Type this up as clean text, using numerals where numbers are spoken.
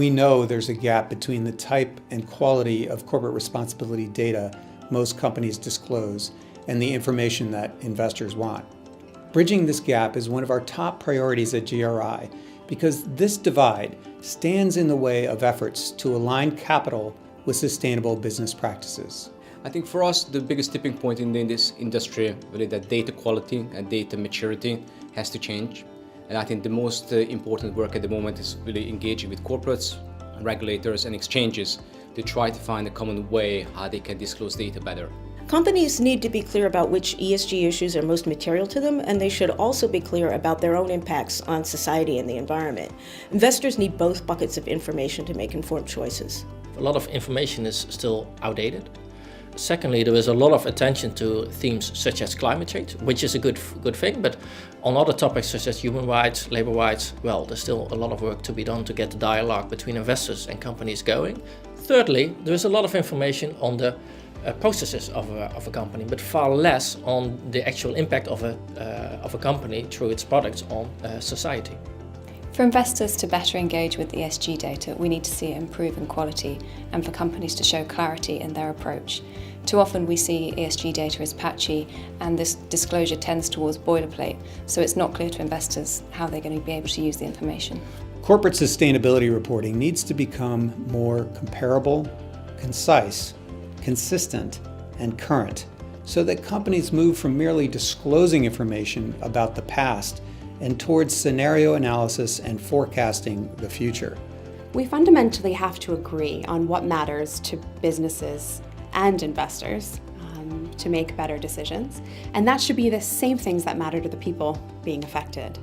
We know there's a gap between the type and quality of corporate responsibility data most companies disclose and the information that investors want. Bridging this gap is one of our top priorities at GRI because this divide stands in the way of efforts to align capital with sustainable business practices. I think for us, the biggest tipping point in this industry, really, that data quality and data maturity has to change. And I think the most important work at the moment is really engaging with corporates, regulators and exchanges to try to find a common way how they can disclose data better. Companies need to be clear about which ESG issues are most material to them, and they should also be clear about their own impacts on society and the environment. Investors need both buckets of information to make informed choices. A lot of information is still outdated. Secondly, there is a lot of attention to themes such as climate change, which is a good thing, but on other topics such as human rights, labor rights, well, there's still a lot of work to be done to get the dialogue between investors and companies going. Thirdly, there is a lot of information on the processes of a company, but far less on the actual impact of a company through its products on society. For investors to better engage with ESG data, we need to see it improve in quality and for companies to show clarity in their approach. Too often we see ESG data as patchy and this disclosure tends towards boilerplate, so it's not clear to investors how they're going to be able to use the information. Corporate sustainability reporting needs to become more comparable, concise, consistent, and current, so that companies move from merely disclosing information about the past and towards scenario analysis and forecasting the future. We fundamentally have to agree on what matters to businesses and investors to make better decisions, and that should be the same things that matter to the people being affected.